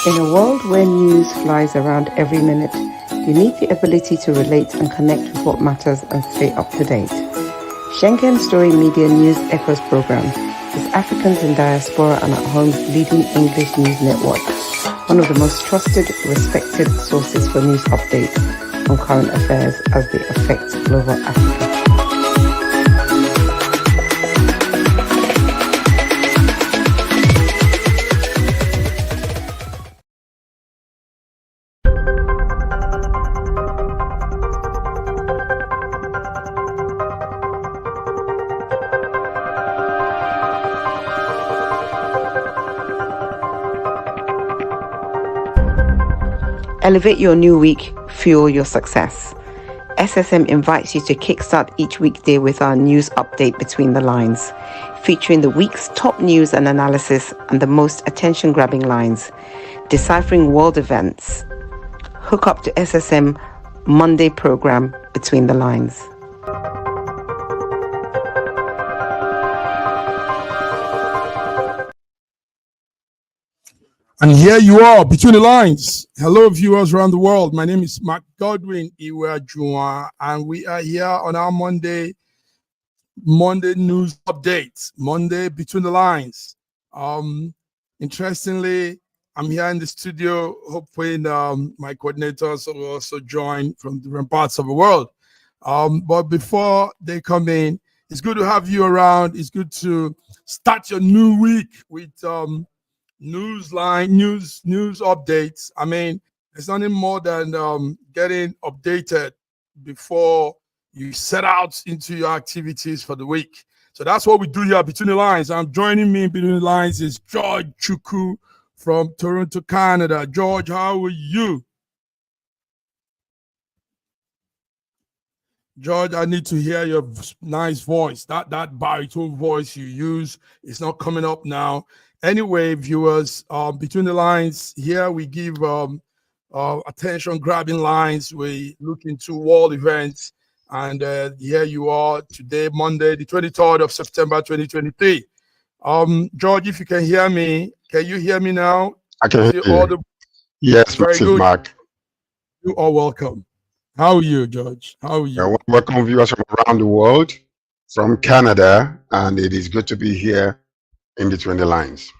In a world where news flies around every minute, you need the ability to relate and connect with what matters and stay up to date. Schengen Story Media News Echoes program is Africans in Diaspora and at Home's leading English news network, one of the most trusted, respected sources for news updates on current affairs as they affect global Africa. Elevate your new week, fuel your success. SSM invites you to kickstart each weekday with our news update Between the Lines, featuring the week's top news and analysis and the most attention-grabbing lines, deciphering world events. Hook up to SSM Monday program Between the Lines. And here you are, Between the Lines. Hello, viewers around the world. My name is Mark Godwin Iweajua, and we are here on our Monday news update, Monday Between the Lines. Interestingly, I'm here in the studio, hoping my coordinators will also join from different parts of the world. But before they come in, it's good to have you around. It's good to start your new week with news updates. I mean, it's nothing more than getting updated before you set out into your activities for the week. So that's what we do here Between the Lines. Joining me Between the Lines is George Chukwu from Toronto, Canada. George, how are you? George, I need to hear your nice voice. That baritone voice you use is not coming up now. Anyway, viewers, Between the Lines, here we give attention-grabbing lines. We look into world events, and here you are today, Monday, the 23rd of September, 2023. George, if you can hear me, can you hear me now? I can hear you. Yes, very good. Mark. You are welcome. How are you, George? How are you? Welcome, viewers from around the world, from Canada, and it is good to be here in Between the Lines.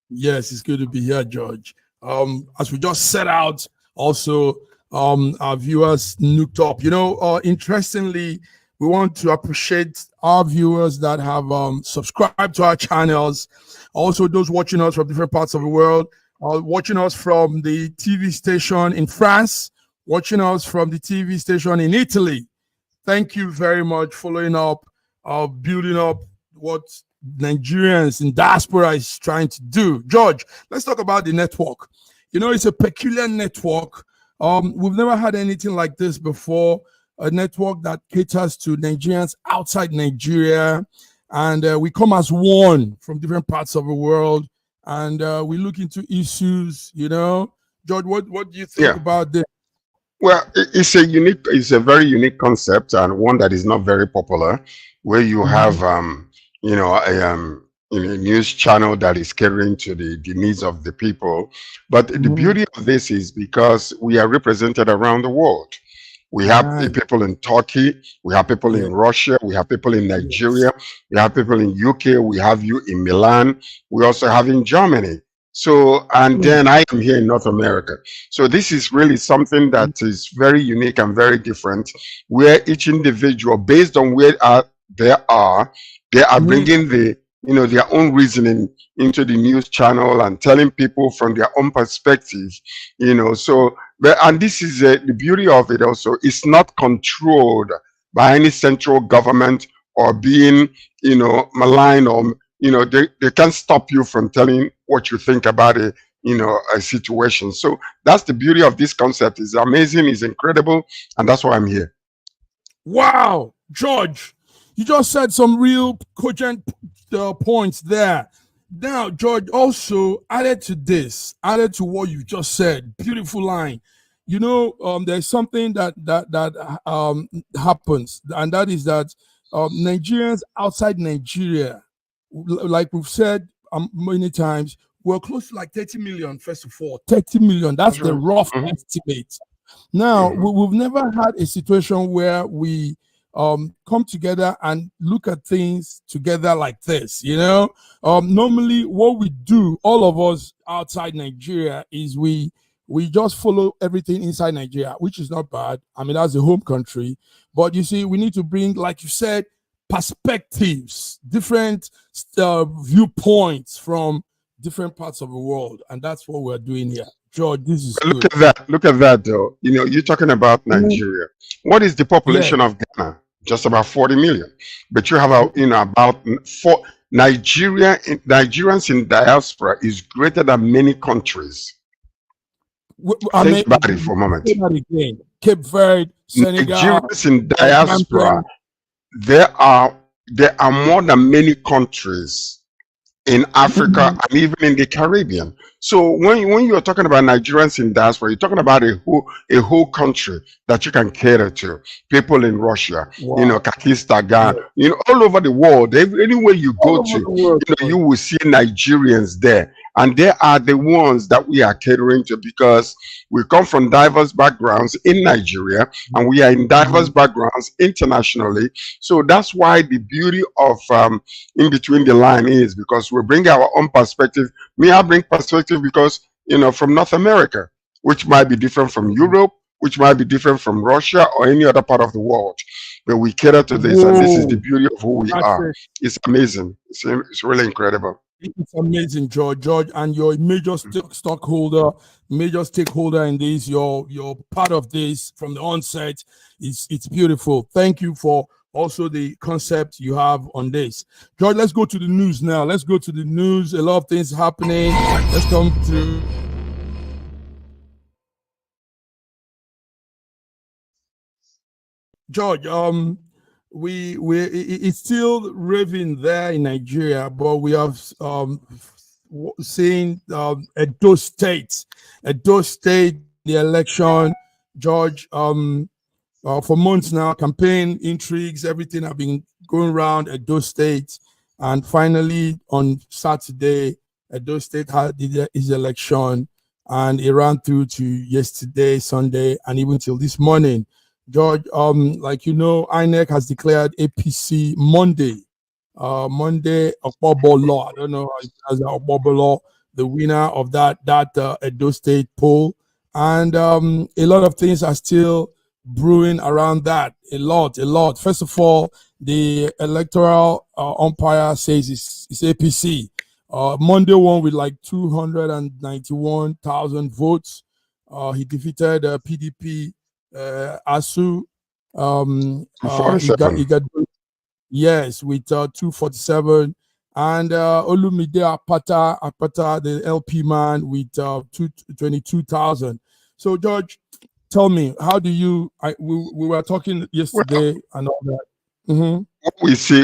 Yes, it's good to be here, George. As we just set out, also our viewers Nook Up. You know, interestingly, we want to appreciate our viewers that have subscribed to our channels. Also, those watching us from different parts of the world, watching us from the TV station in France, watching us from the TV station in Italy. Thank you very much. Following up, building up what Nigerians in diaspora is trying to do. George, let's talk about the network. You know, it's a peculiar network. We've never had anything like this before. A network that caters to Nigerians outside Nigeria, and we come as one from different parts of the world, and we look into issues. You know, George, what do you think about this? Well, it's a very unique concept, and one that is not very popular, where you have a news channel that is catering to the needs of the people. But the beauty of this is because we are represented around the world. We have people in Turkey, we have people in Russia, we have people in Nigeria, we have people in UK, we have you in Milan, we also have in Germany. So, and then I am here in North America. So this is really something that is very unique and very different, where each individual, based on where they are bringing their own reasoning into the news channel and telling people from their own perspective, so, and this is the beauty of it also. It's not controlled by any central government or being, maligned, or, they can't stop you from telling what you think about a situation. So that's the beauty of this concept. It's amazing, it's incredible, and that's why I'm here. Wow, George, you just said some real cogent points there. Now, George, also added to what you just said, beautiful line. You know, there's something that happens, and that is that Nigerians outside Nigeria, like we've said many times, we're close to like 30 million, first of all. 30 million, that's the rough estimate. Now, we've never had a situation where we come together and look at things together like this, you know. Normally what we do, all of us outside Nigeria, is we just follow everything inside Nigeria, which is not bad. I mean, that's the home country. But you see, we need to bring, like you said, perspectives, different viewpoints from different parts of the world. And that's what we're doing here. George, this is Look good. at that. Look at that, though. You know, you're talking about Nigeria. What is the population of Ghana? Just about 40 million. But you have, about Nigerians in diaspora is greater than many countries. Think about it for a moment. Cape Verde, Senegal. Nigerians in diaspora, there are more than many countries in Africa and even in the Caribbean. So when you're talking about Nigerians in diaspora, you're talking about a whole country that you can cater to. People in Russia, Pakistan, Ghana, all over the world. Anywhere you go to, you will see Nigerians there. And they are the ones that we are catering to, because we come from diverse backgrounds in Nigeria and we are in diverse backgrounds internationally. So that's why the beauty of In Between the Line is, because we bring our own perspective. I bring perspective because, from North America, which might be different from Europe, which might be different from Russia or any other part of the world. But we cater to this, and this is the beauty of who we are. It's amazing. It's really incredible. It's amazing, George, and you're a major stakeholder in this. You're part of this from the onset. It's beautiful. Thank you for also the concept you have on this. George, let's go to the news now. Let's go to the news. A lot of things happening. Let's come to George. It's still raving there in Nigeria, but we have seen Edo State, the election, George. For months now, campaign intrigues, everything have been going around Edo State, and finally on Saturday, Edo State had his election, and it ran through to yesterday, Sunday, and even till this morning. George, like INEC has declared APC Monday, Okpobolo. I don't know as Okpobolo, the winner of that Edo State poll, and a lot of things are still brewing around that. A lot. First of all, the electoral umpire says it's APC. Monday won with like 291,000 votes. He defeated PDP. ASU, he got yes with 247, and Olumide Apata, the LP man, with 22,000. So George, tell me, how do you? We were talking yesterday and all that.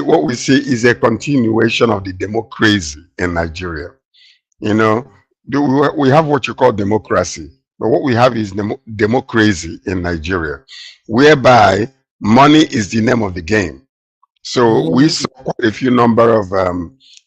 What we see is a continuation of the democracy in Nigeria. We have what you call democracy. But what we have is democracy in Nigeria, whereby money is the name of the game. So we saw quite a few number of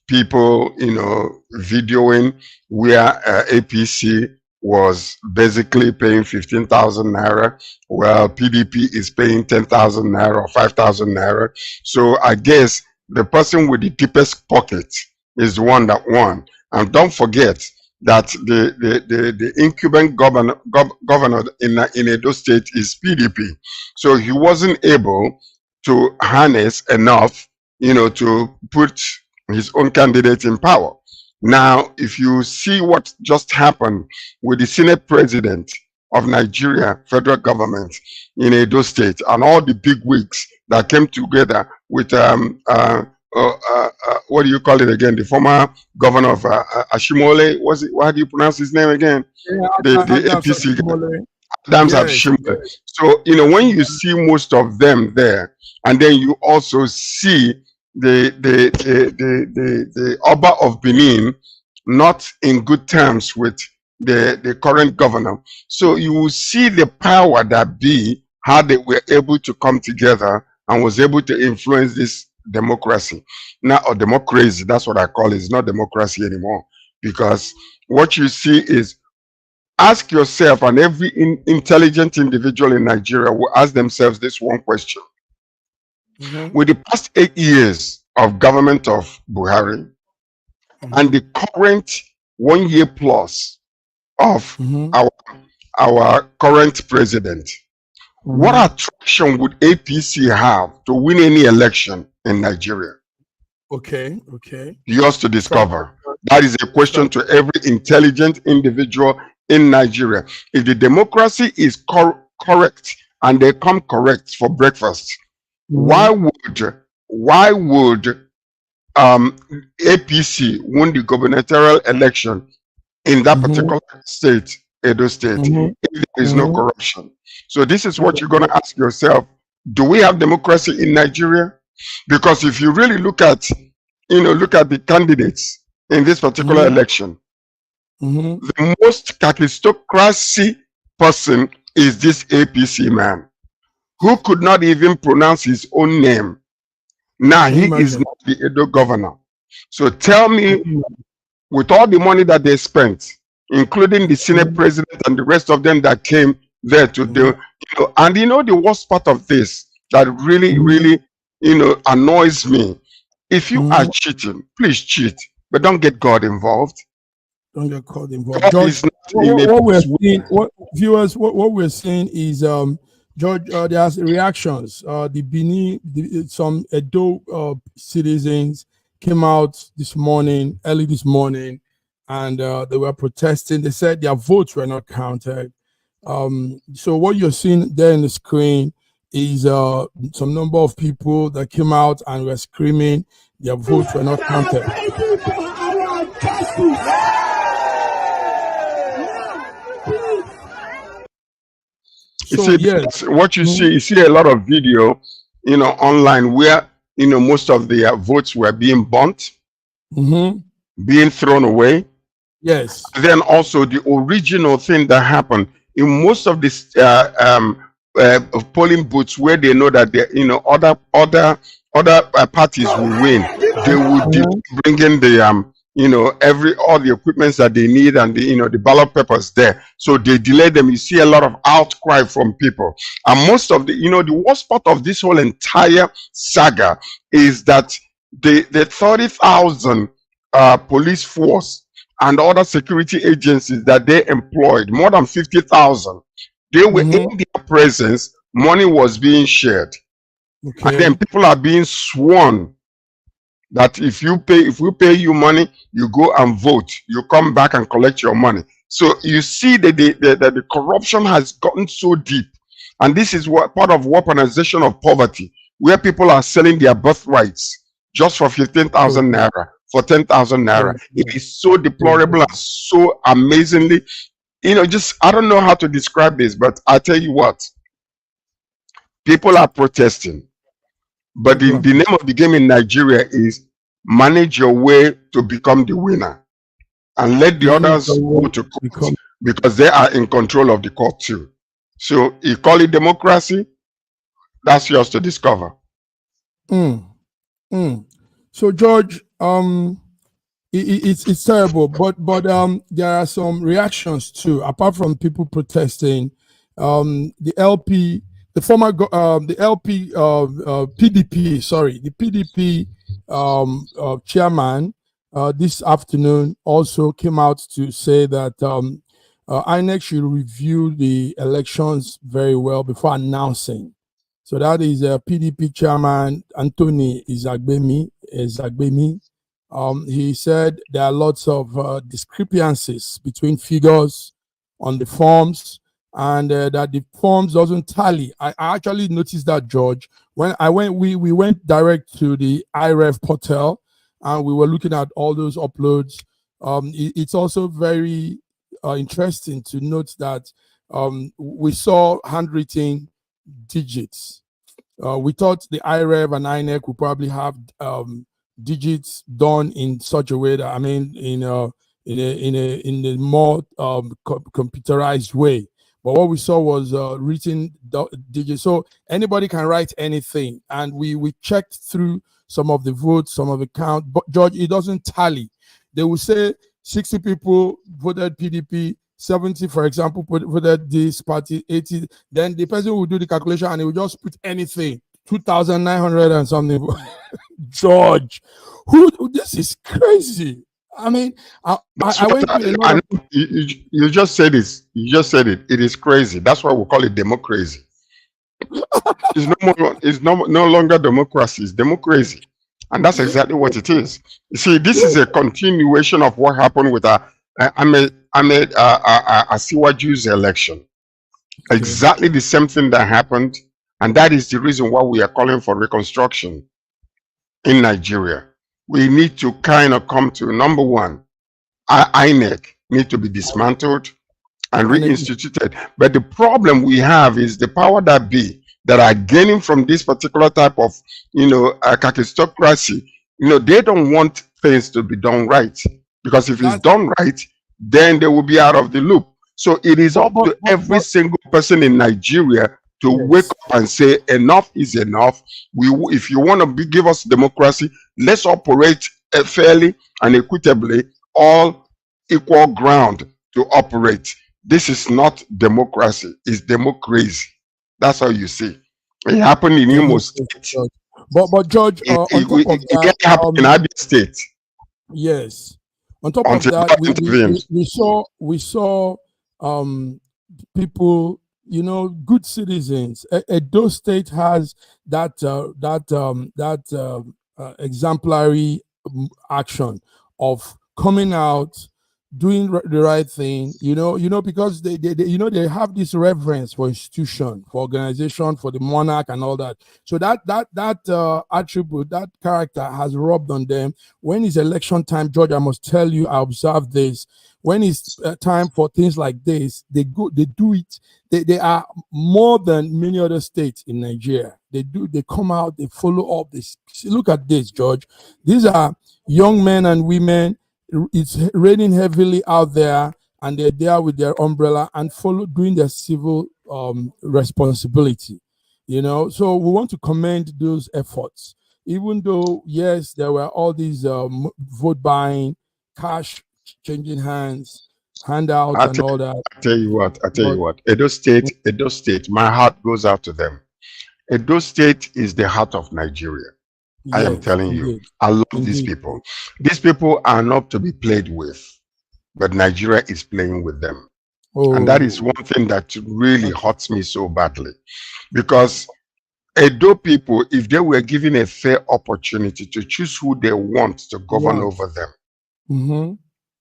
people, videoing where APC was basically paying 15,000 naira, while PDP is paying 10,000 naira or 5,000 naira. So I guess the person with the deepest pocket is the one that won. And don't forget that the incumbent governor in Edo State is PDP. So he wasn't able to harness enough, to put his own candidate in power. Now, if you see what just happened with the Senate president of Nigeria, federal government in Edo State, and all the big wigs that came together with what do you call it again? The former governor of Ashimole, how do you pronounce his name again? Yeah, the APC Adams Ashimole. So when you see most of them there, and then you also see the Oba of Benin not in good terms with the current governor. So you will see the power that be, how they were able to come together and was able to influence this democracy. Now, or democracy, that's what I call it. It's not democracy anymore, because what you see is, ask yourself, and every intelligent individual in Nigeria will ask themselves this one question. With the past 8 years of government of Buhari and the current 1 year plus of our current president, what attraction would APC have to win any election in Nigeria? Okay. Yours to discover. That is a question to every intelligent individual in Nigeria. If the democracy is correct and they come correct for breakfast, why would APC win the gubernatorial election in that particular state, Edo State, if there is no corruption? So this is what you're going to ask yourself. Do we have democracy in Nigeria? Because if you really look at the candidates in this particular election, the most aristocracy person is this APC man, who could not even pronounce his own name. Now he is not the Edo governor. So tell me, with all the money that they spent, including the Senate president and the rest of them that came there to do, and the worst part of this that really annoys me, if you are cheating, please cheat, but don't get God involved. Don't get God involved. George, what we're seeing, what we're seeing is George, there's reactions. The Benin, some Edo citizens came out early this morning, and they were protesting. They said their votes were not counted. So what you're seeing there in the screen is some number of people that came out and were screaming their votes were not counted. So yes, what you see a lot of video, online where most of the votes were being burnt, being thrown away. Yes. Then also the original thing that happened in most of these polling booths, where they know that other parties will win, they would bring in the all the equipments that they need and the ballot papers there. So they delay them. You see a lot of outcry from people. And most of the worst part of this whole entire saga is that the 30,000 police force and other security agencies that they employed, more than 50,000, they were in their presence. Money was being shared. And then people are being sworn that if we pay you money, you go and vote. You come back and collect your money. So you see that the corruption has gotten so deep. And this is what part of weaponization of poverty, where people are selling their birthrights just for 15,000 naira, for 10,000 naira. It is so deplorable and so amazingly, I don't know how to describe this, but I tell you what, people are protesting. But the name of the game in Nigeria is manage your way to become the winner, and let the others go to court, because they are in control of the court too. So you call it democracy, that's yours to discover. So George, it's terrible, but there are some reactions too, apart from people protesting. The LP, the former the LP PDP, sorry, the PDP chairman this afternoon also came out to say that INEC should review the elections very well before announcing. So that is PDP chairman Anthony Izagbemi. He said there are lots of discrepancies between figures on the forms, and that the forms doesn't tally. I actually noticed that, George, when we went direct to the IREF portal and we were looking at all those uploads. It's also very interesting to note that we saw handwritten digits. We thought the IREF and INEC would probably have digits done in such a way that, I mean, in a more computerized way. But what we saw was written digits. So anybody can write anything. And we checked through some of the votes, some of the count. But George, it doesn't tally. They will say 60 people voted PDP, 70, for example, voted this party, 80. Then the person will do the calculation and he will just put anything, 2,900 and something. George, this is crazy. I mean, I went to a lot of. You just said it. You just said it. It is crazy. That's why we call it democracy. It's no longer democracy. It's democracy, and that's exactly what it is. You see, this is a continuation of what happened with Asiwaju's election. Okay. Exactly the same thing that happened, and that is the reason why we are calling for reconstruction in Nigeria. We need to kind of come to number one. INEC need to be dismantled and reinstituted. But the problem we have is the power that be that are gaining from this particular type of, kakistocracy. They don't want things to be done right, because if it's done right, then they will be out of the loop. So it is up to every single person in Nigeria to wake up and say enough is enough. If you want to give us democracy, let's operate fairly and equitably, all equal ground to operate. This is not democracy, it's democracy. That's how you see it happened in Imo State. But George, on top of that, it happened in Abia State. Yes. On top of that, we saw people, good citizens. Edo State has that exemplary action of coming out, doing the right thing, because they have this reverence for institution, for organization, for the monarch and all that. So that attribute, that character has rubbed on them. When it's election time, George, I must tell you, I observe this. When it's time for things like this, they do it. They are more than many other states in Nigeria. They come out, they follow up. Look at this, George. These are young men and women. It's raining heavily out there, and they're there with their umbrella and doing their civil responsibility. So we want to commend those efforts, even though yes, there were all these vote buying, cash changing hands, handouts, and all that. I tell you what, Edo State, my heart goes out to them. Edo State is the heart of Nigeria. Yes, I am telling you, I love these people. These people are not to be played with, but Nigeria is playing with them. And that is one thing that really hurts me so badly. Because Edo people, if they were given a fair opportunity to choose who they want to govern over them,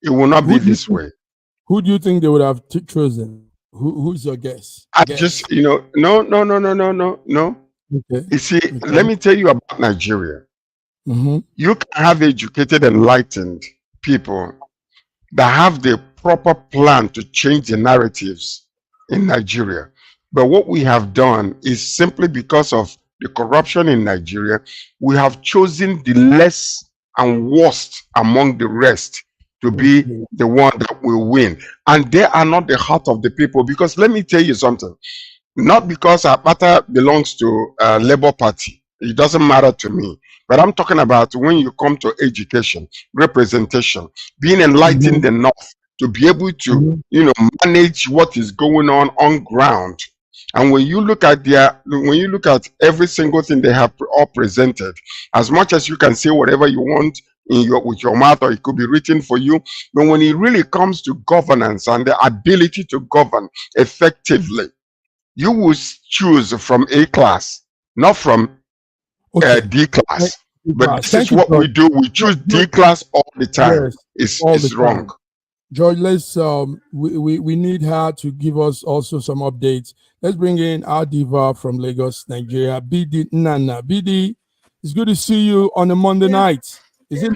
it will not be this way. Who do you think they would have chosen? Who's your guess? No. Okay. You see, let me tell you about Nigeria. You can have educated, enlightened people that have the proper plan to change the narratives in Nigeria. But what we have done is simply because of the corruption in Nigeria, we have chosen the less and worst among the rest to be the one that will win. And they are not the heart of the people. Because let me tell you something. Not because Akpata belongs to Labour Party. It doesn't matter to me. But I'm talking about when you come to education, representation, being enlightened enough to be able to, manage what is going on ground. And when you look at every single thing they have all presented, as much as you can say whatever you want with your mouth, or it could be written for you, but when it really comes to governance and the ability to govern effectively, you will choose from A class, not from D class. But this is what we do. We choose D class all the time. It's wrong. George, let's we need her to give us also some updates. Let's bring in our diva from Lagos, Nigeria, BD Nana. BD, it's good to see you on a Monday night. Is it?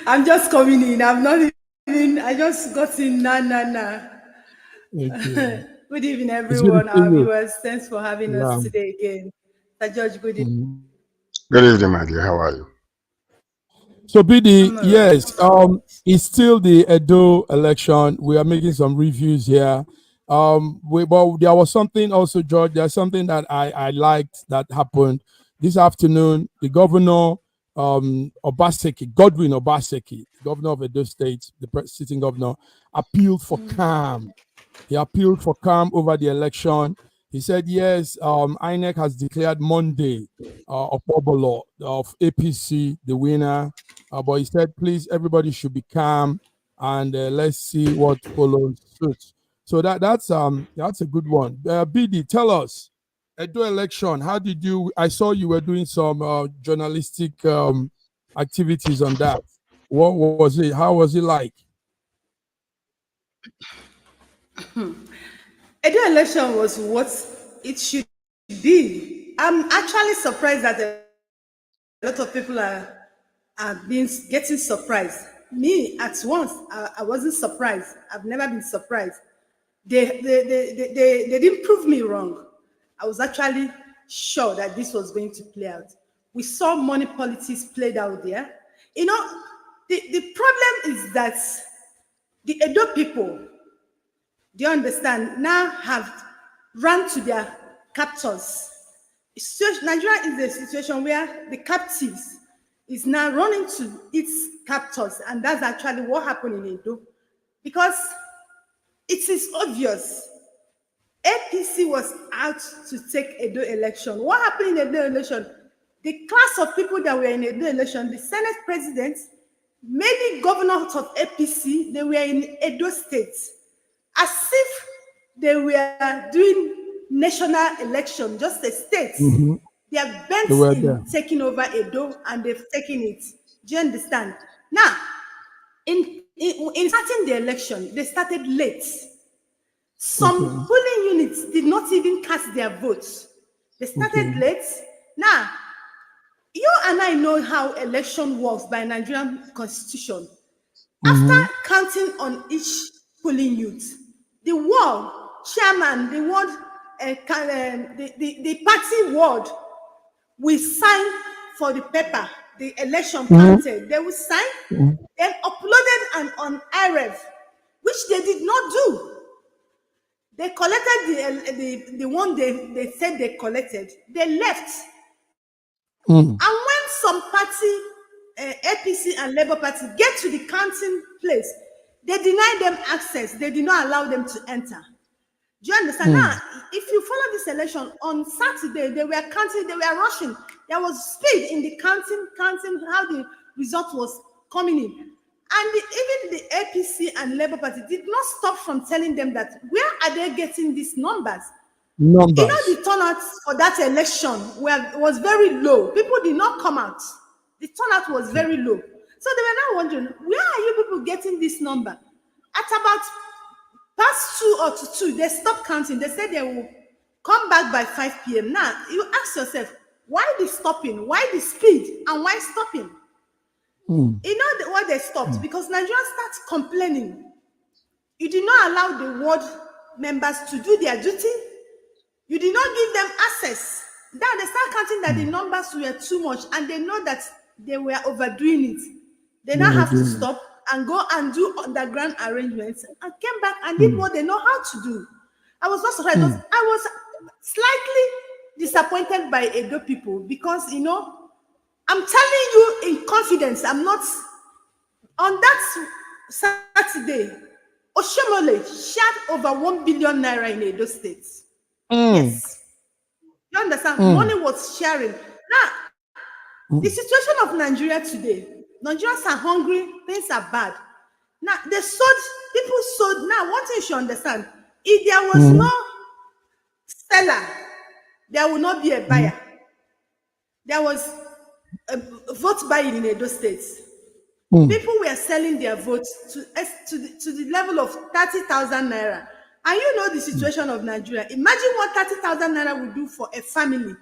I'm just coming in. I just got in. Okay. Good evening, everyone, our viewers. Thanks for having us today again. George, good evening. Good evening, my dear. How are you? So, BD, yes, it's still the Edo election. We are making some reviews here. But there was something also, George. There's something that I liked that happened this afternoon. The governor Obaseki, Godwin Obaseki, governor of Edo State, the sitting governor, appealed for calm. He appealed for calm over the election. He said, yes, INEC has declared Monday Okpobolo of APC the winner. But he said, please, everybody should be calm and let's see what follows suit. So that's a good one. BD, tell us, Edo election, how did you? I saw you were doing some journalistic activities on that. What was it? How was it like? Edo election was what it should be. I'm actually surprised that a lot of people are getting surprised. Me, at once, I wasn't surprised. I've never been surprised. They didn't prove me wrong. I was actually sure that this was going to play out. We saw money politics played out there. You know, the problem is that the Edo people, do you understand, now have run to their captors. Nigeria is a situation where the captives is now running to its captors, and that's actually what happened in Edo. Because it is obvious APC was out to take Edo election. What happened in Edo election? The class of people that were in Edo election, the Senate president, many governors of APC, they were in Edo State, as if they were doing national election, just a state. They are bent in taking over Edo, and they've taken it. Do you understand? Now, in starting the election, they started late. Some polling units did not even cast their votes. They started late. Now, you and I know how election works by Nigerian constitution. After counting on each polling unit, the ward chairman, the ward, the party ward will sign for the paper, the election counted. They will sign, then uploaded and on IREV, which they did not do. They collected the one they said they collected. They left. And when some party, APC and Labour Party, get to the counting place, they deny them access. They did not allow them to enter. Do you understand? Now, if you follow this election, on Saturday, they were counting, they were rushing. There was speed in the counting how the result was coming in. And even the APC and Labour Party did not stop from telling them that, where are they getting these numbers? You know, the turnout for that election was very low. People did not come out. The turnout was very low. So they were now wondering, where are you people getting this number? At about past 2 or to 2, they stopped counting. They said they will come back by 5 p.m. Now, you ask yourself, why the stopping? Why the speed? And why stopping? You know why they stopped? Because Nigerians start complaining. You did not allow the ward members to do their duty. You did not give them access. Now they start counting that the numbers were too much, and they know that they were overdoing it. They now have to stop and go and do underground arrangements, and came back and did what they know how to do. I was not surprised. I was slightly disappointed by Edo people because, you know, I'm telling you in confidence, I'm not. On that Saturday, Oshomole shared over 1 billion naira in Edo State. Yes. You understand? Money was sharing. Now, the situation of Nigeria today, Nigerians are hungry, things are bad. Now, people sold. Now, one thing you should understand, if there was no seller, there will not be a buyer. There was a vote buying in Edo State. People were selling their votes to the level of 30,000 naira. And you know the situation of Nigeria. Imagine what 30,000 naira would do for a family.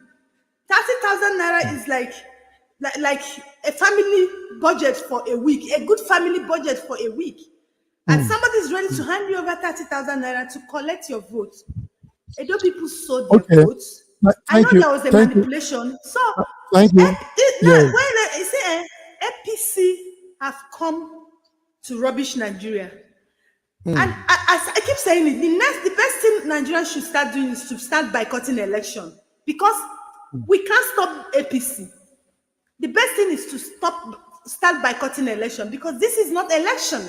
30,000 naira is like a family budget for a week, a good family budget for a week. And somebody is ready to hand you over 30,000 naira to collect your vote. Edo people sold their votes. I know there was a manipulation. So, thank you. When you say APC have come to rubbish Nigeria. And as I keep saying it, the best thing Nigeria should start doing is to start boycotting election, because we can't stop APC. the best thing is to start boycotting election, because this is not election.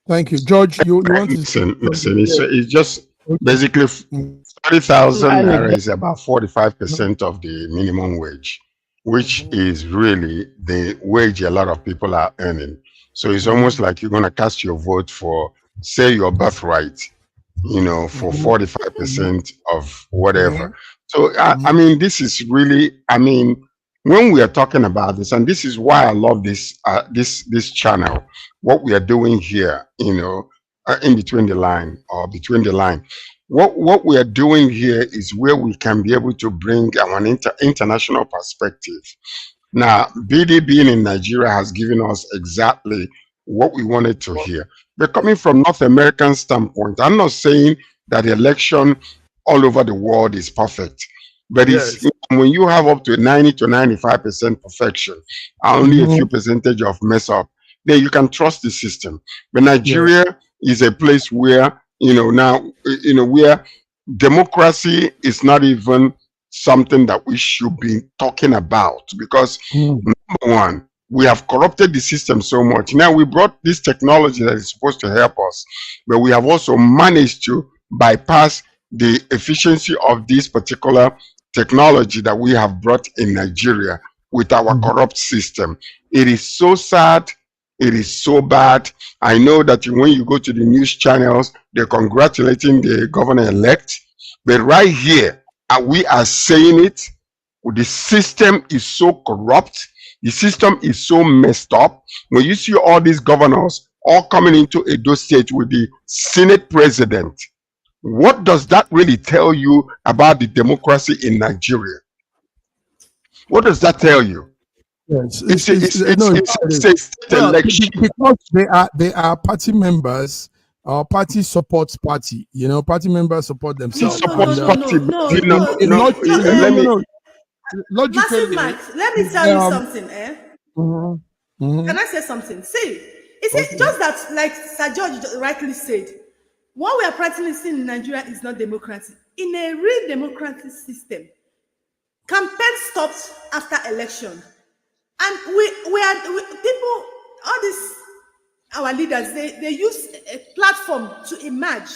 Thank you, George. You want to listen? It's just basically 30,000 naira is about 45% of the minimum wage, which is really the wage a lot of people are earning. So it's almost like you're going to cast your vote for, say, your birthright, you know, for 45% of whatever. So, I mean, this is really, I mean, when we are talking about this, and this is why I love this, this channel, what we are doing here, you know, in between the line or between the line, what we are doing here is where we can be able to bring our international perspective. Now, BD being in Nigeria has given us exactly what we wanted to hear. But coming from North American standpoint, I'm not saying that the election all over the world is perfect, but it's when you have up to 90 to 95% perfection, only a few percentage of mess up, then you can trust the system. But Nigeria is a place where, you know, now, you know, where democracy is not even something that we should be talking about, because number one, we have corrupted the system so much. Now we brought this technology that is supposed to help us, but we have also managed to bypass the efficiency of this particular technology that we have brought in Nigeria with our corrupt system. It is so sad. It is so bad. I know that when you go to the news channels, they're congratulating the governor-elect, but right here, and we are saying it, the system is so corrupt. The system is so messed up. When you see all these governors all coming into Edo State with the Senate president, what does that really tell you about the democracy in Nigeria? What does that tell you? Yes, It's a state election. Because they are party members. Our party supports party. You know, party members support themselves. Logically, Max, let me tell you something. Can I say something? See, it's just that, like Sir George rightly said, what we are practicing in Nigeria is not democracy. In a real democratic system, campaign stops after election, and people, all these our leaders, they use a platform to emerge.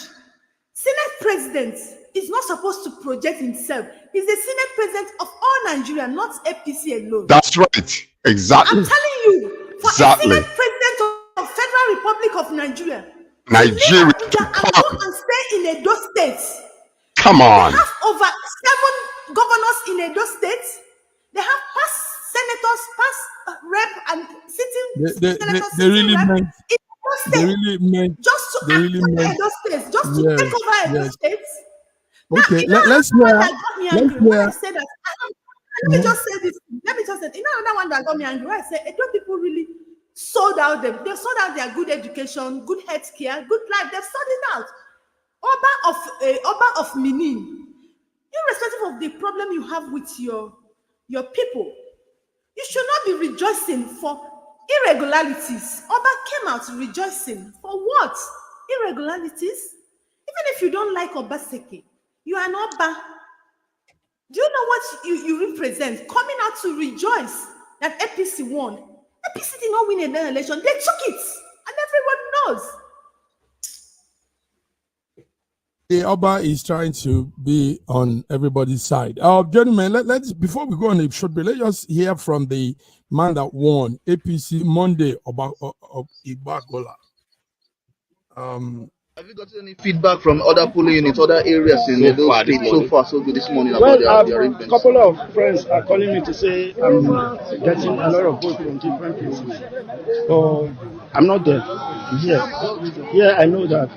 Senate president is not supposed to project himself. He's the Senate president of all Nigeria, not APC alone. That's right. Exactly. I'm telling you, for a Senate president of Federal Republic of Nigeria to go and stay in Edo State. Come on. They have over 7 governors in Edo State. They have past senators, past rep, and sitting senators. They really meant just to Edo State, just to take over Edo State. Okay, now, let's hear. Let me just say this. Let me just say, you know, another one that got me angry. I said, Edo people really sold out them. They sold out their good education, good health care, good life. They've sold it out. Oba of Minin, irrespective of the problem you have with your people, you should not be rejoicing for irregularities. Oba came out rejoicing for what? Irregularities? Even if you don't like Obaseki, you are not Oba. Do you know what you represent? Coming out to rejoice that APC won. APC did not win an election. They took it. And everyone knows. The Oba is trying to be on everybody's side. Gentlemen, let's before we go on a short break, let's just hear from the man that won APC Monday, Ibagola. Have you gotten any feedback from other polling units, other areas in Edo State so far so good this morning about their arrangements? A couple of friends are calling me to say I'm getting a lot of votes from different places. So I'm not there. I'm here. Here I know that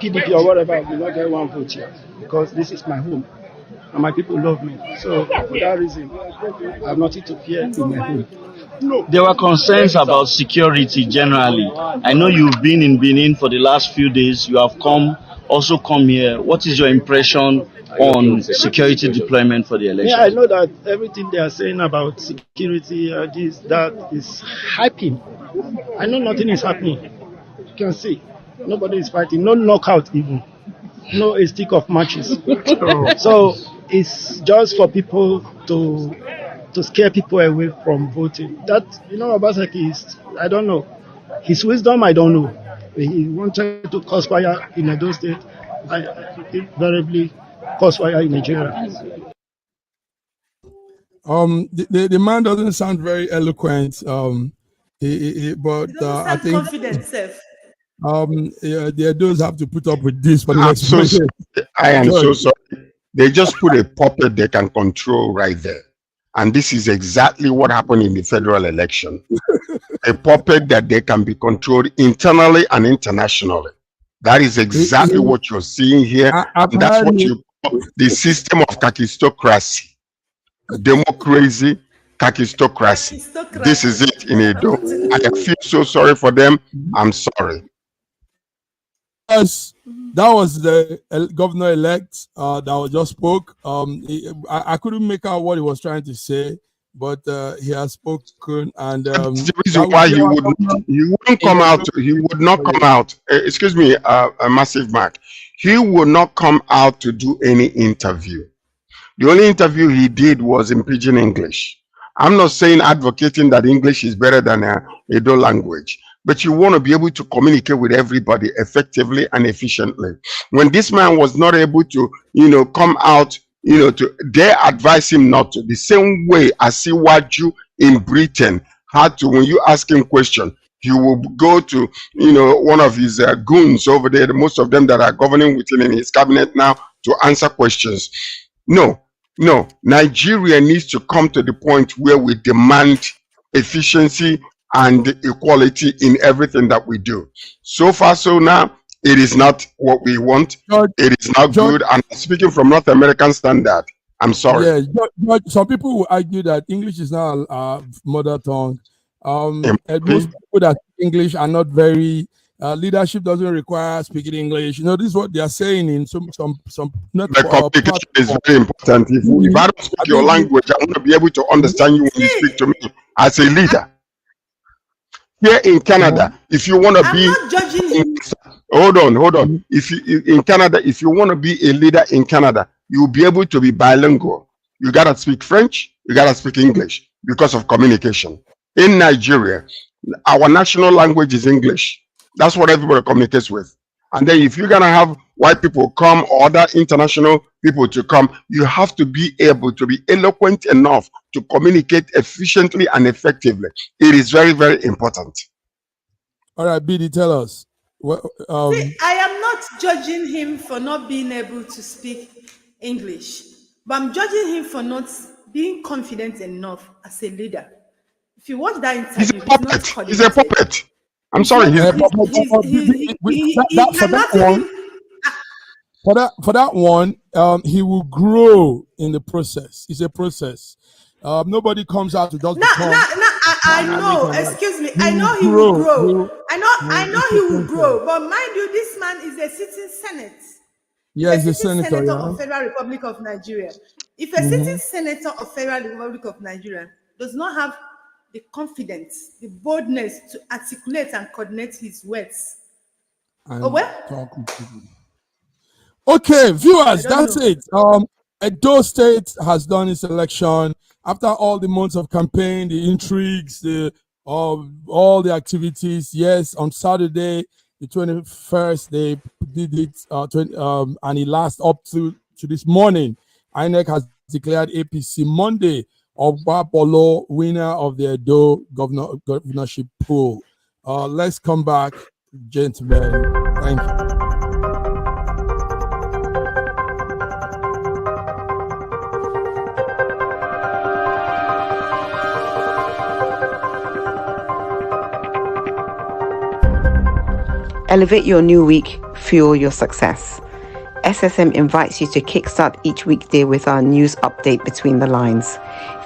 PDP or whatever will not get one vote here because this is my home and my people love me. So for that reason, I have nothing to fear in my home. There were concerns about security generally. I know you've been in Benin for the last few days. You have also come here. What is your impression on security deployment for the election? Yeah, I know that everything they are saying about security, this, that is hyping. I know nothing is happening. You can see. Nobody is fighting. No knockout even. No a stick of matches. So it's just for people to scare people away from voting. That, Obaseki is, I don't know. His wisdom, I don't know. He wanted to cause fire in Edo State. Invariably cause fire in Nigeria. The man doesn't sound very eloquent. But I think confident self. The Edos have to put up with this for the I'm next so month. sorry. I am so sorry. They just put a puppet they can control right there. And this is exactly what happened in the federal election. A puppet that they can be controlled internally and internationally. That is exactly what you're seeing here. And that's what you call the system of kakistocracy. Democracy, kakistocracy. This is it in Edo. I feel so sorry for them. I'm sorry. Yes, that was the governor-elect that just spoke. I couldn't make out what he was trying to say, but he has spoken, and that's the reason why he wouldn't come out. He would not come out. Excuse me, a massive mark. He would not come out to do any interview. The only interview he did was in pidgin English. I'm not saying advocating that English is better than Edo language, but you want to be able to communicate with everybody effectively and efficiently. When this man was not able to, come out, they advise him not to. The same way as Siwaju in Britain had to, when you ask him question, he will go to, one of his goons over there, most of them that are governing within in his cabinet now, to answer questions. No, Nigeria needs to come to the point where we demand efficiency and equality in everything that we do. So far, so now, it is not what we want. It is not good. And speaking from North American standard, I'm sorry. Yeah, but some people will argue that English is not our mother tongue. And most people that speak English are not very. Leadership doesn't require speaking English. This is what they are saying in some. Not the communication is very important. If I don't speak your language, I want to be able to understand you when you speak to me as a leader. Here in Canada, if you want to be, I'm not judging him. Hold on. If you in Canada, if you want to be a leader in Canada, you'll be able to be bilingual. You gotta speak French, you gotta speak English because of communication. In Nigeria, our national language is English. That's what everybody communicates with. And then if you're gonna have white people come or other international people to come, you have to be able to be eloquent enough to communicate efficiently and effectively. It is very, very important. All right, BD, tell us. See, I am not judging him for not being able to speak English, but I'm judging him for not being confident enough as a leader. If you watch that interview, he's a puppet. I'm sorry. For that one, he will grow in the process. It's a process. Nobody comes out to just I know. Excuse me. I know he will grow. I know he will grow. But mind you, this man is a sitting senate. Yeah, he's a senator of Federal Republic of Nigeria. If a sitting senator of Federal Republic of Nigeria does not have the confidence, the boldness to articulate and coordinate his words. Okay, viewers, that's it. Edo State has done its election after all the months of campaign, the intrigues, all the activities. Yes, on Saturday, the 21st, they did it, and it lasts up to this morning. INEC has declared APC Monday Obapolo winner of the Edo governorship pool. Let's come back, gentlemen. Thank you. Elevate your new week, fuel your success. SSM invites you to kickstart each weekday with our news update Between the Lines,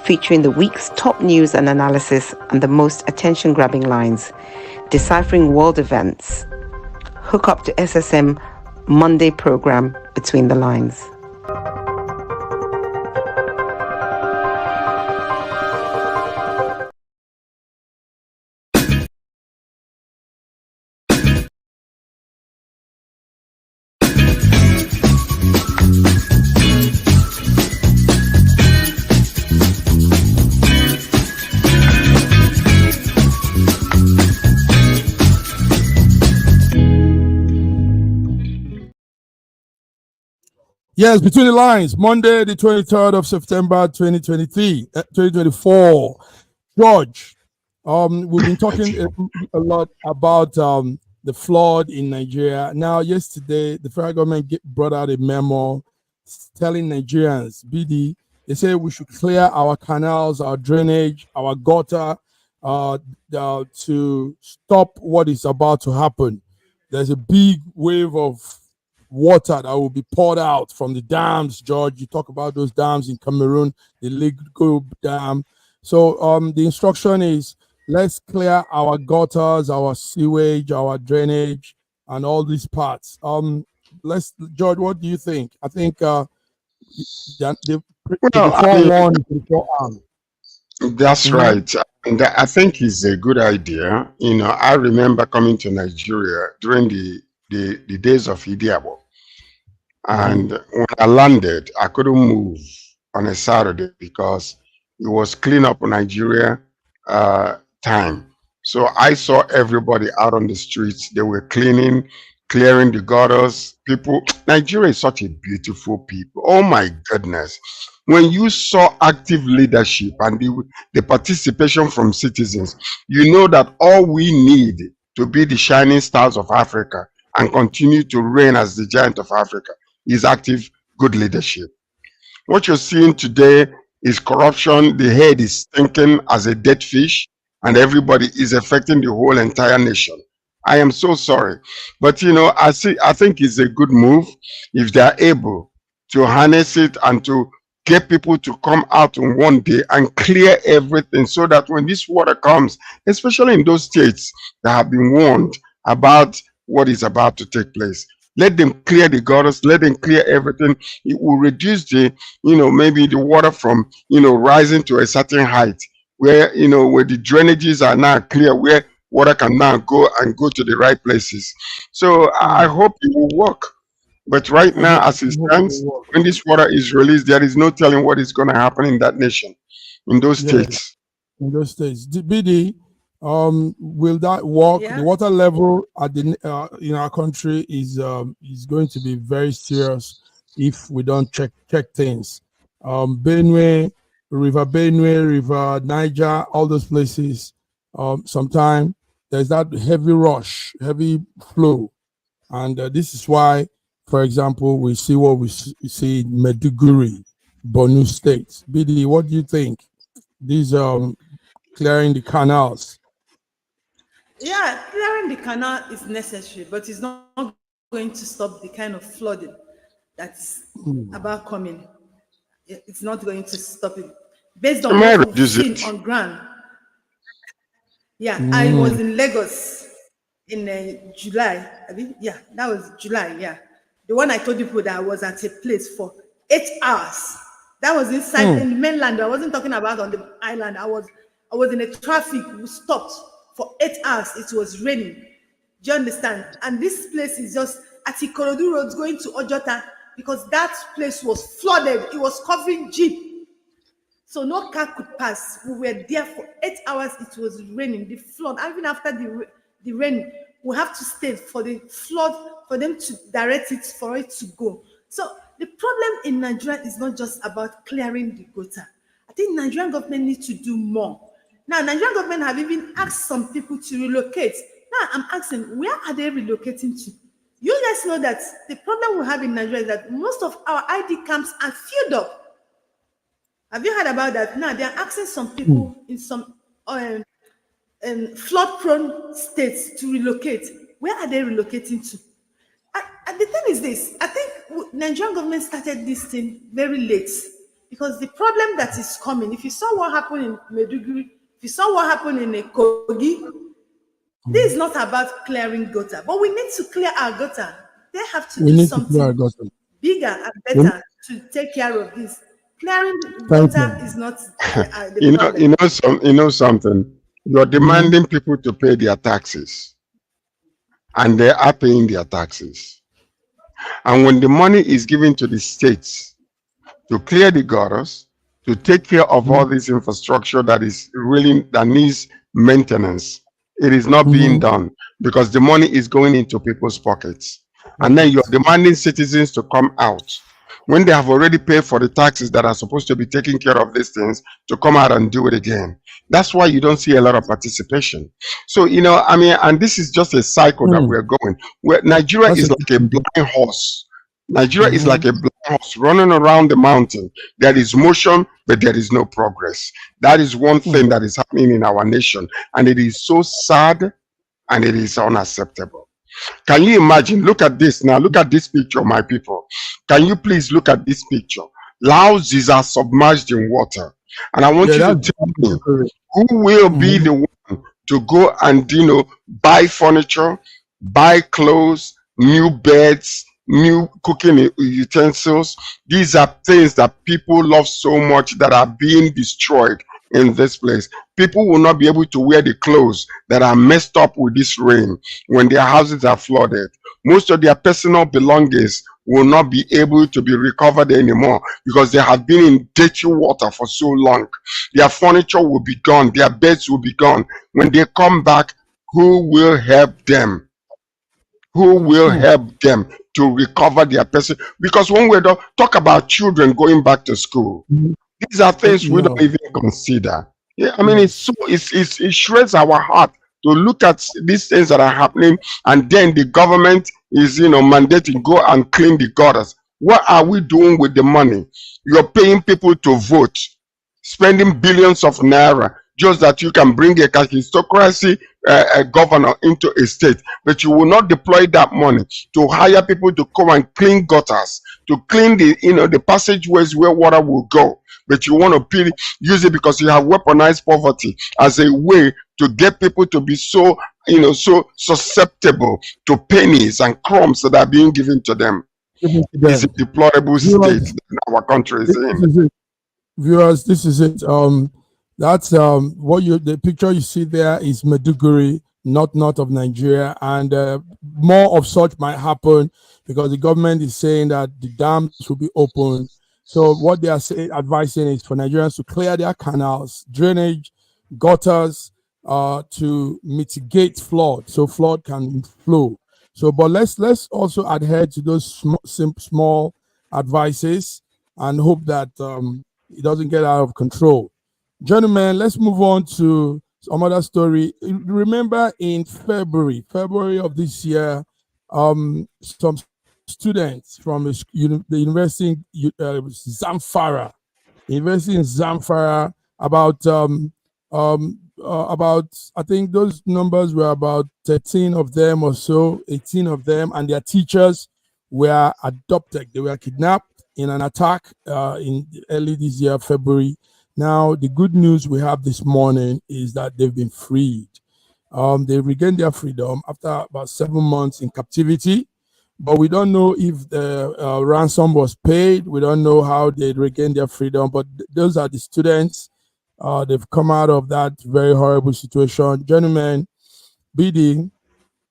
featuring the week's top news and analysis and the most attention-grabbing lines, deciphering world events. Hook up to SSM Monday program Between the Lines. Yes, Between the Lines, Monday, the 23rd of September, 2024. George, we've been talking a lot about the flood in Nigeria. Now, yesterday, the federal government brought out a memo telling Nigerians, BD, they say we should clear our canals, our drainage, our gutter to stop what is about to happen. There's a big wave of water that will be poured out from the dams. George, you talk about those dams in Cameroon, the Ligo Dam. So the instruction is, let's clear our gutters, our sewage, our drainage, and all these parts. George, what do you think? I think the forewarned, the forearmed. That's right. And I think it's a good idea. You know, I remember coming to Nigeria during the days of EDO. And when I landed, I couldn't move on a Saturday because it was clean up Nigeria time. So I saw everybody out on the streets. They were clearing the gutters. People, Nigeria is such a beautiful people. Oh my goodness. When you saw active leadership and the participation from citizens, you know that all we need to be the shining stars of Africa and continue to reign as the giant of Africa is active, good leadership. What you're seeing today is corruption. The head is stinking as a dead fish, and everybody is affecting the whole entire nation. I am so sorry. But you know, I think it's a good move if they're able to harness it and to get people to come out on one day and clear everything so that when this water comes, especially in those states that have been warned about what is about to take place, let them clear the gutters, let them clear everything. It will reduce the, you know, maybe the water from, you know, rising to a certain height where, you know, where the drainages are now clear, where water can now go to the right places. So I hope it will work. But right now, as it stands, when this water is released, there is no telling what is going to happen in that nation, in those states. In those states. BD, will that work? Yeah. The water level at the in our country is going to be very serious if we don't check things. Benue, River Niger, all those places. Sometimes there's that heavy rush, heavy flow, and this is why, for example, we see what we see in Maiduguri, Borno State. BD, what do you think? These clearing the canals. Yeah, clearing the canal is necessary, but it's not going to stop the kind of flooding that's about coming. It's not going to stop it. Based on what we've seen on ground. Yeah, I was in Lagos in July. Yeah, that was July, yeah. The one I told people that I was at a place for 8 hours. That was inside in the mainland. I wasn't talking about on the island. I was in a traffic. We stopped for 8 hours. It was raining. Do you understand? And this place is just at Ikorodu Road going to Ojota because that place was flooded. It was covering Jeep. So no car could pass. We were there for 8 hours. It was raining. The flood, even after the rain, we have to stay for the flood, for them to direct it, for it to go. So the problem in Nigeria is not just about clearing the gutter. I think Nigerian government needs to do more. Now, Nigerian government have even asked some people to relocate. Now, I'm asking, where are they relocating to? You guys know that the problem we have in Nigeria is that most of our ID camps are filled up. Have you heard about that? Now, they're asking some people in some flood-prone states to relocate. Where are they relocating to? And the thing is this, I think Nigerian government started this thing very late because the problem that is coming, if you saw what happened in Maiduguri, if you saw what happened in Kogi, this is not about clearing gutter, but we need to clear our gutter. They have to do something bigger and better to take care of this. Clearing gutter is not the problem. You know something. You're demanding people to pay their taxes, and they are paying their taxes. And when the money is given to the states to clear the gutters, to take care of all this infrastructure that needs maintenance, it is not being done because the money is going into people's pockets. And then you're demanding citizens to come out. when they have already paid for the taxes that are supposed to be taking care of these things to come out and do it again. That's why you don't see a lot of participation. So, you know, I mean, and this is just a cycle that we're going, where Nigeria is like a blind horse. Nigeria is like a blind horse running around the mountain. There is motion, but there is no progress. That is one thing that is happening in our nation. And it is so sad and it is unacceptable. Can you imagine? Look at this now. Look at this picture, my people. Can you please look at this picture? Louses are submerged in water. And I want you to tell me, who will be the one to go and, you know, buy furniture, buy clothes, new beds, new cooking utensils? These are things that people love so much that are being destroyed in this place. People will not be able to wear the clothes that are messed up with this rain when their houses are flooded. Most of their personal belongings will not be able to be recovered anymore because they have been in dirty water for so long. Their furniture will be gone, their beds will be gone. When they come back, who will help them? Who will help them to recover their person? Because when we talk about children going back to school, these are things we don't even consider. Yeah, I mean, it shreds our heart to look at these things that are happening, and then the government is, you know, mandating go and clean the gutters. What are we doing with the money? You're paying people to vote, spending billions of naira just that you can bring a aristocracy governor into a state, but you will not deploy that money to hire people to come and clean gutters, to clean the, you know, the passageways where water will go. But you want to use it because you have weaponized poverty as a way to get people to be so, you know, so susceptible to pennies and crumbs that are being given to them. It's a deplorable state that our country is in. Viewers, this is it. That's the picture you see there is Maiduguri, north of Nigeria, and more of such might happen because the government is saying that the dams will be open. So what they are advising is for Nigerians to clear their canals, drainage, gutters, to mitigate flood, so flood can flow. So, but let's also adhere to those small advices and hope that it doesn't get out of control. Gentlemen, let's move on to some other story. Remember in February of this year, some students from the university in Zamfara, about I think those numbers were about 13 of them or so, 18 of them, and their teachers were abducted. They were kidnapped in an attack in early this year, February. Now, the good news we have this morning is that they've been freed. They regained their freedom after about 7 months in captivity. But we don't know if the ransom was paid. We don't know how they regained their freedom. But those are the students. They've come out of that very horrible situation. Gentlemen, BD,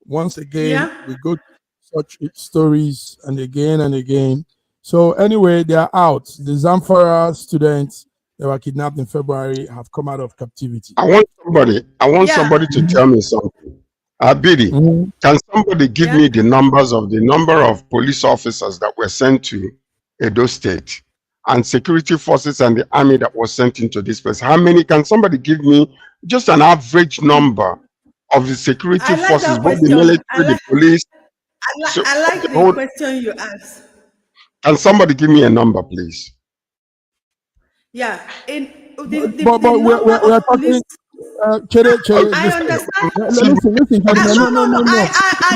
once again, we go to such stories and again and again. So anyway, they are out. The Zamfara students that were kidnapped in February have come out of captivity. I want somebody to tell me something. Bidi, can somebody give me the number of police officers that were sent to Edo State and security forces and the army that was sent into this place? How many? Can somebody give me just an average number of the security forces, both the military, the police? I like the question you asked. Can somebody give me a number, please? Yeah, we're talking. I understand. Listen.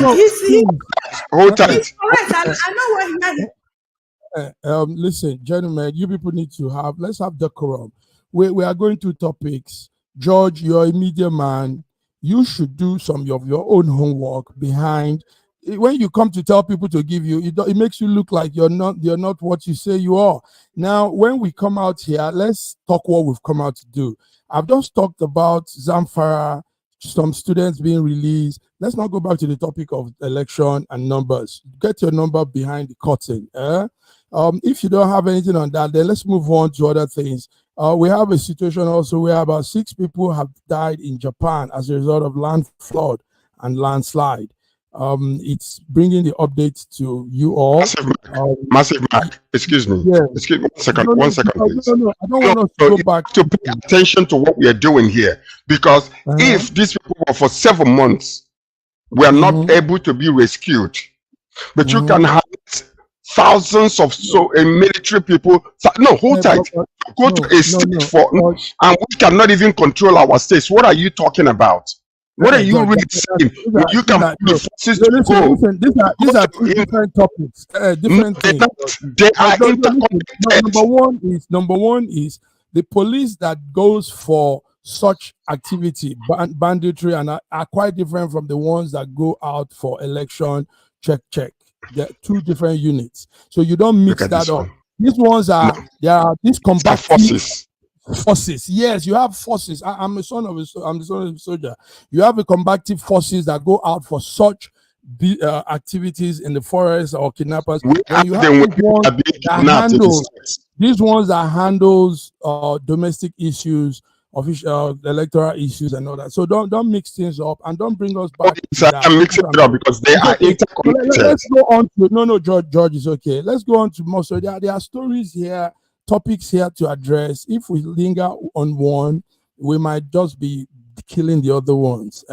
No. Hold tight. I know what he listen, gentlemen, you people need to let's have decorum. We are going to topics. George, you're a media man. You should do some of your own homework behind. When you come to tell people to give you, it makes you look like you're not what you say you are. Now, when we come out here, let's talk what we've come out to do. I've just talked about Zamfara, some students being released. Let's not go back to the topic of election and numbers. Get your number behind the curtain. If you don't have anything on that, then let's move on to other things. We have a situation also where about 6 people have died in Japan as a result of land flood and landslide. It's bringing the updates to you all. Massive Mark. Excuse me. Yeah. Excuse me. 1 second. No, 1 second, please. No, I don't want us to go back to pay attention to what we are doing here, because if these people were for 7 months, we are not able to be rescued. But you can have thousands of military people. No, hold tight. Go to a state and we cannot even control our states. What are you talking about? What are you really saying? You can put the forces to go. Listen, these are two different topics, different things. They are interconnected. Number one is the police that goes for such activity, banditry, and are quite different from the ones that go out for election check. They're two different units, so you don't mix that up. These ones are these combative forces. Yes, you have forces. I'm the son of a soldier. You have a combative forces that go out for such activities in the forest or kidnappers. And you have these ones that handles domestic issues, official electoral issues, and all that. So don't mix things up and don't bring us back. I'm mixing it up because they are interconnected. Let's go on to George is okay. Let's go on to more. So there are stories here, topics here to address. If we linger on one, we might just be killing the other ones.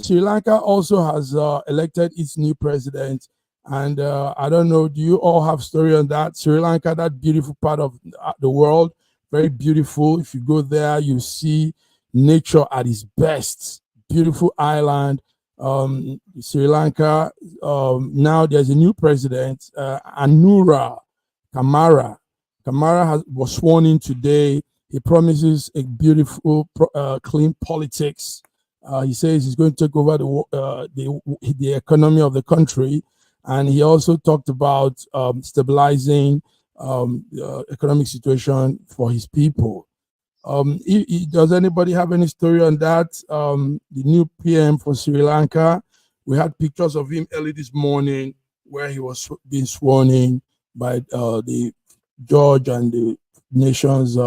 Sri Lanka also has elected its new president, and I don't know, do you all have story on that? Sri Lanka, that beautiful part of the world, very beautiful. If you go there, you see nature at its best. Beautiful island. Sri Lanka, now there's a new president, Anura Kamara. Kamara was sworn in today. He promises a beautiful, clean politics. He says he's going to take over the economy of the country. And he also talked about stabilizing the economic situation for his people. Does anybody have any story on that? The new PM for Sri Lanka, we had pictures of him early this morning where he was being sworn in by the judge and the nation's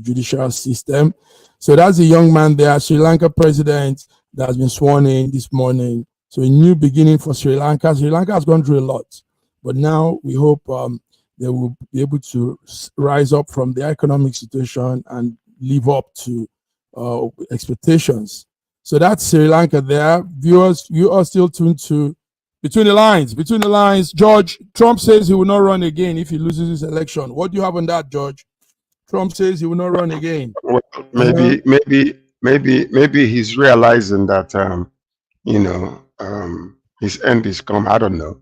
judicial system. So that's a young man there, Sri Lanka president, that has been sworn in this morning. So a new beginning for Sri Lanka. Sri Lanka has gone through a lot, but now we hope they will be able to rise up from the economic situation and live up to expectations. So that's Sri Lanka there. Viewers, you are still tuned to Between the Lines. Between the Lines, George, Trump says he will not run again if he loses his election. What do you have on that, George? Trump says he will not run again. Well, maybe he's realizing that his end is come. I don't know.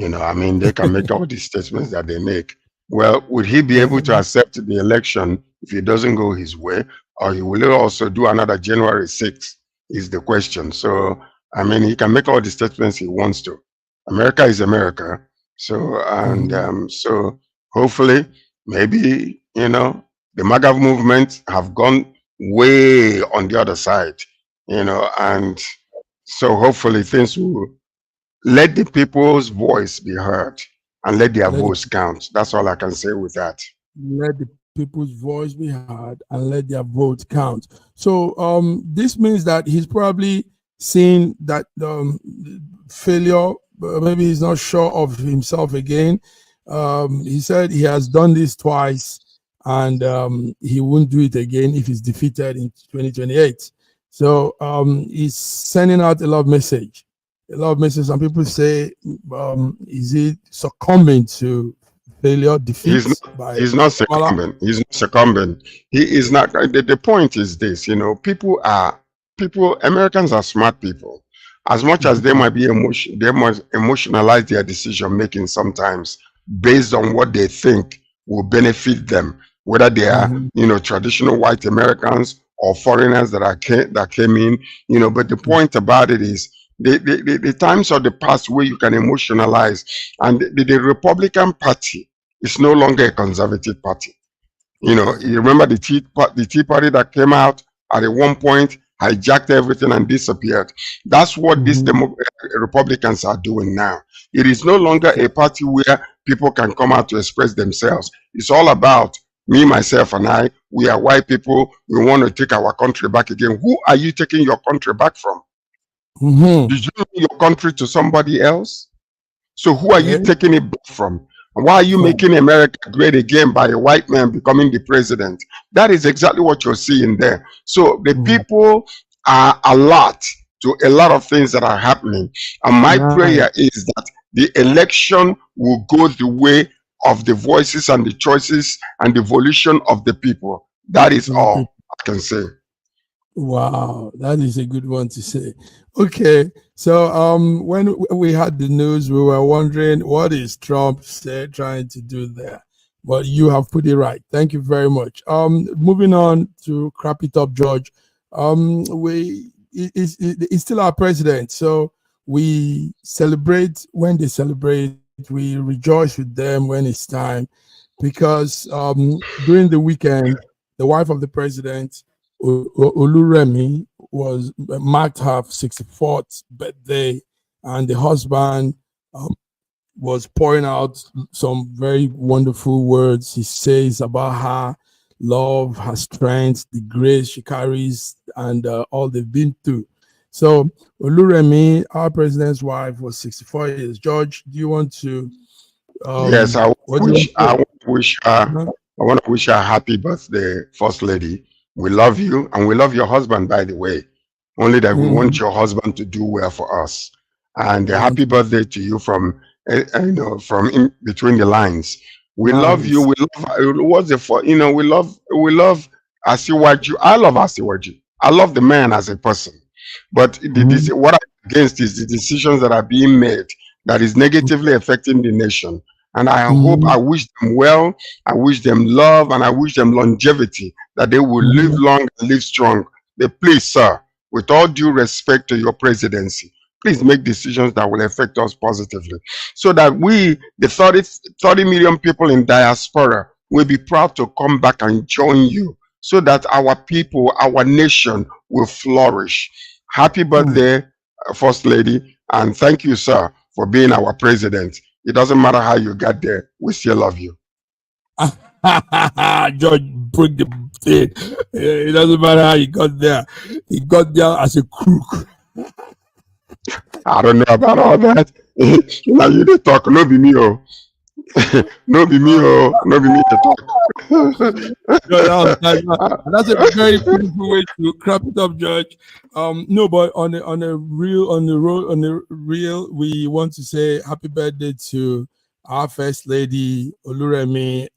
I mean, they can make all these statements that they make. Well, would he be able to accept the election if it doesn't go his way, or he will also do another January 6th is the question. So, I mean, he can make all the statements he wants to. America is America. So, and so hopefully, maybe, the MAGA movement have gone way on the other side, and so hopefully things will let the people's voice be heard and let their voice count. That's all I can say with that. Let the people's voice be heard and let their vote count. So this means that he's probably seen that failure. Maybe he's not sure of himself again. He said he has done this twice and he won't do it again if he's defeated in 2028. So he's sending out a lot of message. Some people say, is he succumbing to failure, defeat? He's not succumbing. He's not succumbing. He is not. The point is this, Americans are smart people. As much as they might be they must emotionalize their decision making sometimes based on what they think will benefit them, whether they are, traditional white Americans or foreigners that came in, but the point about it is the times of the past where you can emotionalize, and the Republican Party is no longer a conservative party. You remember the Tea Party that came out at one point, hijacked everything and disappeared. That's what these Republicans are doing now. It is no longer a party where people can come out to express themselves. It's all about me, myself, and I. We are white people. We want to take our country back again. Who are you taking your country back from? Did you leave your country to somebody else? So who are you Okay. taking it back from? And why are you making America great again by a white man becoming the president? That is exactly what you're seeing there. So the people are alert to a lot of things that are happening. And my prayer is that the election will go the way of the voices and the choices and the volition of the people. That is all I can say. Wow, that is a good one to say. Okay, so when we had the news, we were wondering what is Trump trying to do there, but you have put it right. Thank you very much. Moving on to crap it up, George. He's still our president, so we celebrate when they celebrate. We rejoice with them when it's time, because during the weekend, the wife of the president, Oluremi, was marked her 64th birthday, and the husband was pouring out some very wonderful words. He says about her love, her strength, the grace she carries, and all they've been through. So Oluremi, our president's wife, was 64 years. George, do you want to? Yes, I wish Uh-huh. I want to wish her a happy birthday, First Lady. We love you, and we love your husband, by the way. Only that we want your husband to do well for us. And a happy birthday to you from from in between the lines. We love you. We love what's the for we love Asiwaju. I love Asiwaju. I love the man as a person. But what I'm against is the decisions that are being made that is negatively affecting the nation. And I wish them well, I wish them love, and I wish them longevity, that they will live long and live strong. But please, sir, with all due respect to your presidency, please make decisions that will affect us positively, so that we, the 30 million people in diaspora, will be proud to come back and join you, so that our people, our nation will flourish. Happy birthday, First Lady, and thank you, sir, for being our president. It doesn't matter how you got there, we still love you. George broke the thing. It doesn't matter how he got there. He got there as a crook. I don't know about all that. Now you dey talk, no be me, oh. No be me, oh. No be me to talk. That's a very beautiful way to crap it up, George. No, but on the real, we want to say happy birthday to our First Lady Oluremi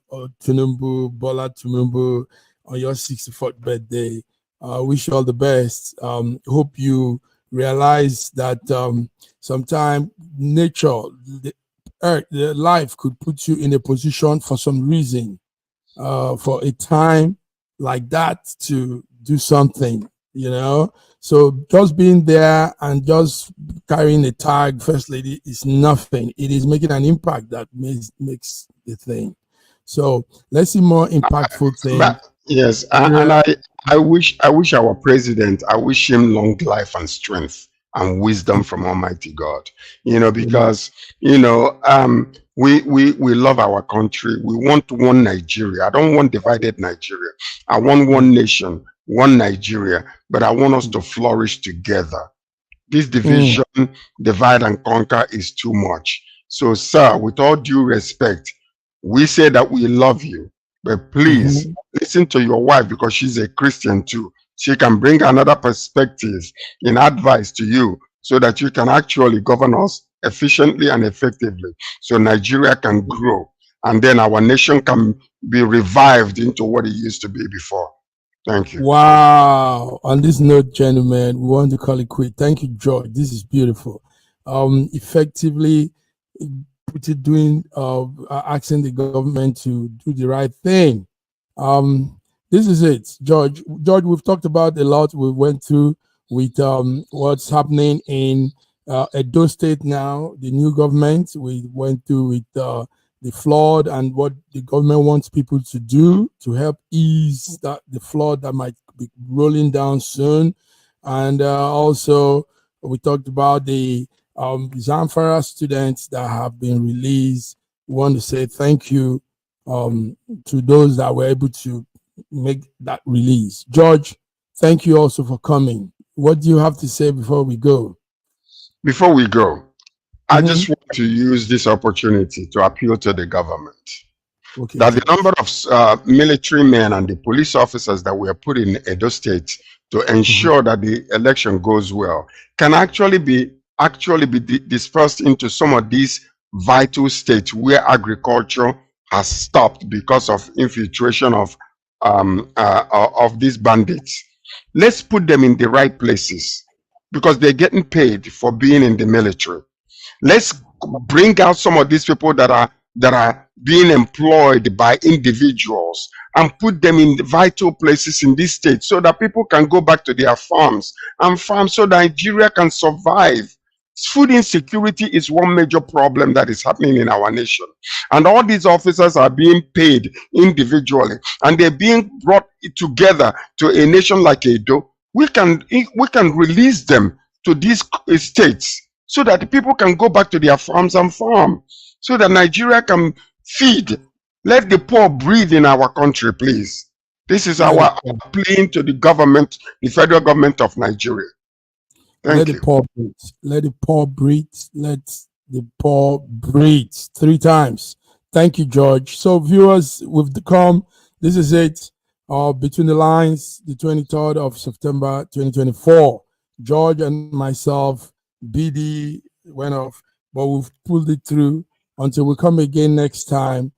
Tinubu Bola Tinubu on your 64th birthday. Wish you all the best. Hope you realize that sometime nature, the earth, the life could put you in a position for some reason, for a time like that, to do something, So just being there and just carrying a tag, First Lady, is nothing. It is making an impact that makes the thing. So let's see more impactful things. Yes, and I wish our president, I wish him long life and strength and wisdom from Almighty God. Because we love our country. We want one Nigeria. I don't want divided Nigeria. I want one nation, one Nigeria, but I want us to flourish together. This division, divide and conquer, is too much. So, sir, with all due respect, we say that we love you, but please listen to your wife, because she's a Christian too. She can bring another perspective in advice to you, so that you can actually govern us efficiently and effectively, so Nigeria can grow, and then our nation can be revived into what it used to be before. Thank you. Wow. On this note, gentlemen, we want to call it quit. Thank you, George. This is beautiful. Effectively asking the government to do the right thing. This is it, George. We've talked about a lot. We went through with what's happening in Edo State now, the new government. We went through with the flood and what the government wants people to do to help ease the flood that might be rolling down soon. And also we talked about the Zamfara students that have been released. We want to say thank you to those that were able to make that release. George, thank you also for coming. What do you have to say before we go? before we go, I just want to use this opportunity to appeal to the government. Okay, That the number of military men and the police officers that we are put in Edo State to ensure that the election goes well can actually be dispersed into some of these vital states where agriculture has stopped because of infiltration of these bandits. Let's put them in the right places because they're getting paid for being in the military. Let's bring out some of these people that are being employed by individuals and put them in the vital places in this state so that people can go back to their farms and farm so that Nigeria can survive. Food insecurity is one major problem that is happening in our nation. And all these officers are being paid individually and they're being brought together to a nation like Edo. We can release them to these states so that the people can go back to their farms and farm, so that Nigeria can feed. Let the poor breathe in our country, please. This is our plea to the government, the federal government of Nigeria. Thank you. The poor breathe. Let the poor breathe. Let the poor breathe 3 times. Thank you, George. So, viewers, we've come. This is it. Between the Lines, the 23rd of September, 2024. George and myself, BD went off, but we've pulled it through. Until we come again next time,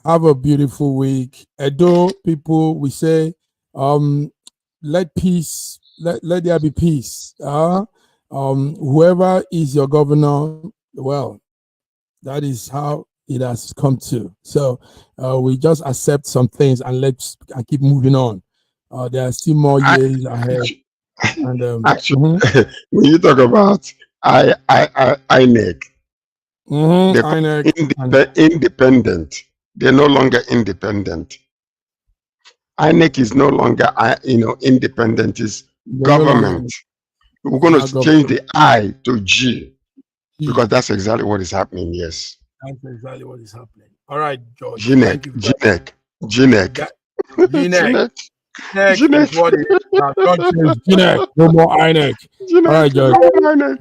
have a beautiful week. Edo people, we say, let peace, let there be peace. Whoever is your governor, well, that is how it has come to. So we just accept some things and keep moving on. There are still more years ahead. And actually, when you talk about INEC, independent. They're no longer independent. INEC is no longer, independent. It's government. We're going to change the I to G because that's exactly what is happening. Yes. That's exactly what is happening. All right, George. GNEC. Is what it is. GNEC. No more INEC. All right, George. No more INEC.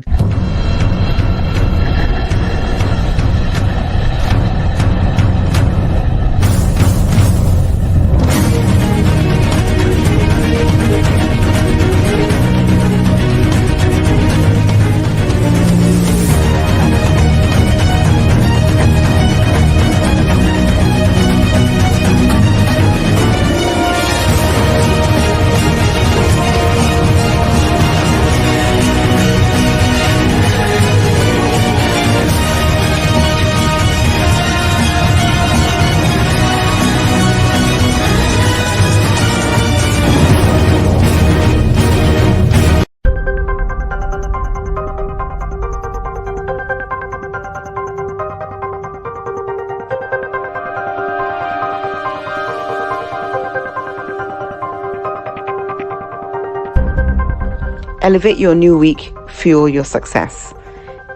Elevate your new week, fuel your success.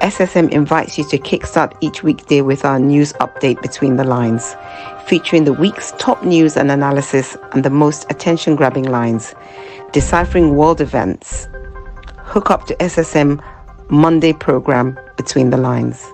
SSM invites you to kickstart each weekday with our news update Between the Lines, featuring the week's top news and analysis and the most attention-grabbing lines, deciphering world events. Hook up to SSM Monday program Between the Lines.